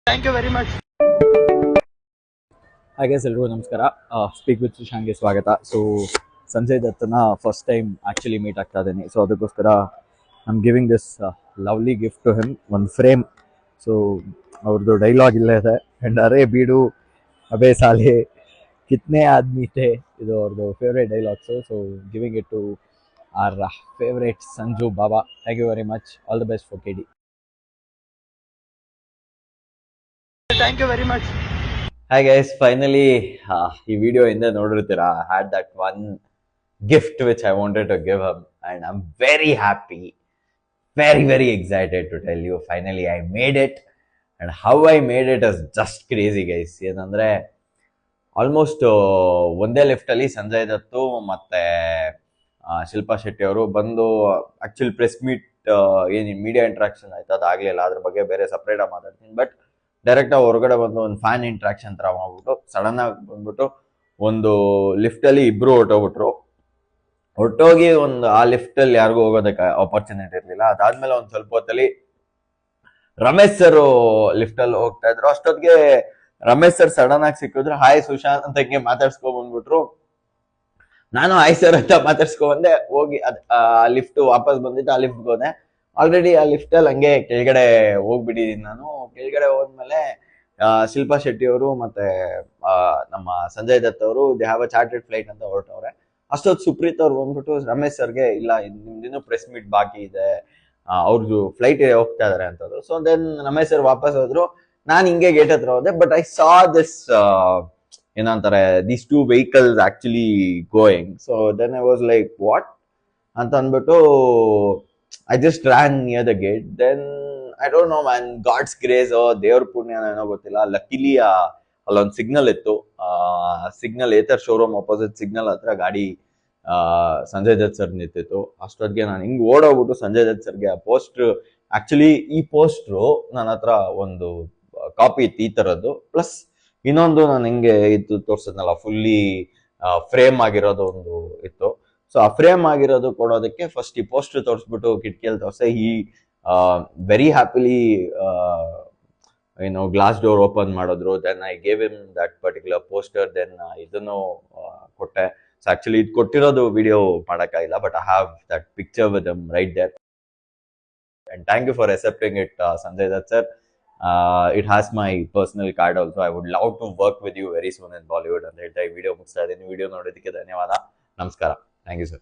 Thank you very much. ಹಾಗೆ ಎಲ್ರಿಗೂ ನಮಸ್ಕಾರ. ಸ್ಪೀಕ್ ವಿತ್ ಶ್ರೀಶಾಂತ್ಗೆ ಸ್ವಾಗತ. ಸೊ ಸಂಜಯ್ ದತ್ತನ ಫಸ್ಟ್ ಟೈಮ್ ಆ್ಯಕ್ಚುಲಿ ಮೀಟ್ ಆಗ್ತಾ ಇದ್ದೀನಿ. ಸೊ ಅದಕ್ಕೋಸ್ಕರ I am giving this lovely gift to him, ಒಂದು ಫ್ರೇಮ್. ಸೊ ಅವ್ರದ್ದು ಡೈಲಾಗ್ ಇಲ್ಲೇ ಇದೆ, ಆ್ಯಂಡ್ ಅರೇ ಬೀಡು ಅಬೇ ಸಾಲೆ ಕಿತ್ನೆ ಆದ್ಮಿ ಥೆ, ಇದು ಅವ್ರದ್ದು favourite dialogues. So giving it to our favourite Sanju Baba. Thank you very much. All the best for KD. Thank you very much. Hi guys, finally ಈ ವಿಡಿಯೋ ಇಂದ ನೋಡಿರ್ತೀರಾ, I had that one gift which I wanted to give him and I'm very happy, very excited to tell you finally I made it, and how I made it is just crazy guys. ಏನಂದ್ರೆ almost ಒಂದೇ lift ಅಲ್ಲಿ ಸಂಜಯ್ ದತ್ತು ಮತ್ತೆ ಶಿಲ್ಪಾ ಶೆಟ್ಟಿ ಅವರು ಬಂದು actually press meet ಏನು media interaction ಆಯ್ತು ಅದಾಗ್ಲಿಲ್ಲ, ಅದ್ರ ಬಗ್ಗೆ ಬೇರೆ ಸಪ್ರೇಟ್ ಆಗಿ ಮಾತಾಡ್ತೀನಿ. ಬಟ್ ಡೈರೆಕ್ಟ್ ಆಗಿ ಹೊರಗಡೆ ಬಂದು ಒಂದು ಫ್ಯಾನ್ ಇಂಟ್ರಾಕ್ಷನ್ ತರ ಮಾಡ್ಬಿಟ್ಟು ಸಡನ್ ಆಗಿ ಬಂದ್ಬಿಟ್ಟು ಒಂದು ಲಿಫ್ಟ್ ಅಲ್ಲಿ ಇಬ್ರು ಹೊರಟೋಗಿ ಒಂದು ಆ ಲಿಫ್ಟ್ ಅಲ್ಲಿ ಯಾರಿಗೂ ಹೋಗೋದಕ್ಕೆ ಆಪರ್ಚುನಿಟಿ ಇರ್ಲಿಲ್ಲ. ಅದಾದ್ಮೇಲೆ ಒಂದ್ ಸ್ವಲ್ಪ ಹೊತ್ತಲ್ಲಿ ರಮೇಶ್ ಸರ್ ಲಿಫ್ಟ್ ಅಲ್ಲಿ ಹೋಗ್ತಾ ಇದ್ರು. ಅಷ್ಟೊತ್ತಿಗೆ ರಮೇಶ್ ಸರ್ ಸಡನ್ ಆಗಿ ಸಿಕ್ಕಿದ್ರು. ಹಾಯ್ ಸುಶಾಂತ್ ಅಂತ ಹಿಂಗೆ ಮಾತಾಡ್ಸ್ಕೊ ಬಂದ್ಬಿಟ್ರು. ನಾನು ಹಾಯ್ ಸರ್ ಅಂತ ಮಾತಾಡ್ಸ್ಕೊ ಬಂದೆ. ಹೋಗಿ ಆ ಲಿಫ್ಟ್ ವಾಪಸ್ ಬಂದಿತ್ತು, ಆ ಲಿಫ್ಟ್ ಹೋದೆ. ಆಲ್ರೆಡಿ ಆ ಲಿಫ್ಟ್ ಅಲ್ಲಿ ಹಂಗೆ ಕೆಳಗಡೆ ಹೋಗ್ಬಿಟ್ಟಿದೀನಿ ನಾನು. ಕೆಳಗಡೆ ಹೋದ್ಮೇಲೆ ಶಿಲ್ಪಾ ಶೆಟ್ಟಿ ಅವರು ಮತ್ತೆ ನಮ್ಮ ಸಂಜಯ್ ದತ್ ಅವರು they have a chartered flight ಅಂತ ಹೊರಟವ್ರೆ. ಅಷ್ಟೊತ್ತು ಸುಪ್ರೀತ್ ಅವ್ರು ಬಂದ್ಬಿಟ್ಟು ರಮೇಶ್ ಸರ್ಗೆ, ಇಲ್ಲ ನಿಮ್ದಿನ್ನೂ ಪ್ರೆಸ್ ಮೀಟ್ ಬಾಕಿ ಇದೆ, ಅವ್ರದ್ದು ಫ್ಲೈಟ್ ಹೋಗ್ತಾ ಇದಾರೆ ಅಂತಂದ್ರು. ಸೊ ದೆನ್ ರಮೇಶ್ ಸರ್ ವಾಪಸ್ ಹೋದ್ರು. ನಾನು ಹಿಂಗೆ ಗೇಟ್ ಹತ್ರ ಹೋದೆ. ಬಟ್ ಐ ಸಾ ದಿಸ್ ಏನಂತಾರೆ, these two vehicles actually going. So then I was like what ಅಂತ ಅಂದ್ಬಿಟ್ಟು I just ran near the gate. Then I don't know man, God's grace or ದೇವ್ರ ಪುಣ್ಯ ಏನೋ ಗೊತ್ತಿಲ್ಲ, ಲಕ್ಕಿಲಿ ಅಲ್ಲೊಂದು ಸಿಗ್ನಲ್ ಇತ್ತು. Signal Ather showroom opposite signal ಹತ್ರ ಗಾಡಿ ಸಂಜಯ್ ದತ್ ಸರ್ ನಿಂತಿತ್ತು. ಅಷ್ಟೊತ್ತಿಗೆ ನಾನು ಹಿಂಗ್ ಓಡೋಗ್ಬಿಟ್ಟು ಸಂಜಯ್ ದತ್ ಸರ್ಗೆ ಆ ಪೋಸ್ಟರ್, ಆಕ್ಚುಲಿ ಈ ಪೋಸ್ಟ್ರು ನನ್ನ ಹತ್ರ ಒಂದು ಕಾಪಿ ಇತ್ತು ಈ ತರದ್ದು, ಪ್ಲಸ್ ಇನ್ನೊಂದು ನಾನು ಹಿಂಗೆ ಇತ್ತು ತೋರ್ಸದ್ನಲ್ಲ ಫುಲ್ಲಿ ಫ್ರೇಮ್ ಆಗಿರೋದು ಒಂದು ಇತ್ತು. ಸೊ ಆ ಫ್ರೇಮ್ ಆಗಿರೋದು ಕೊಡೋದಕ್ಕೆ ಫಸ್ಟ್ ಈ ಪೋಸ್ಟರ್ ತೋರಿಸ್ಬಿಟ್ಟು ಕಿಟಕಿಯಲ್ಲಿ ತೋರಿಸೆ. ಈ very happily glass door open ಮಾಡಿದ್ರು. Then I gave him that particular poster. Then ಇದನ್ನು ಕೊಟ್ಟೆ. ಸೊ ಆಕ್ಚುಲಿ ಇದು ಕೊಟ್ಟಿರೋದು ವಿಡಿಯೋ ಮಾಡೋಕ್ಕಾಗಿಲ್ಲ, but I have that picture with them right there. And thank you for accepting it Sanjay Dutt sir. It has my personal card also. I would love to work with you very soon in Bollywood ಅಂತ ಹೇಳ್ತಾ ಈ video ಮುಗಿಸ್ತಾ ಇದ್ದೀನಿ. Video ನೋಡೋದಕ್ಕೆ ಧನ್ಯವಾದ. ನಮಸ್ಕಾರ. Thank you, sir.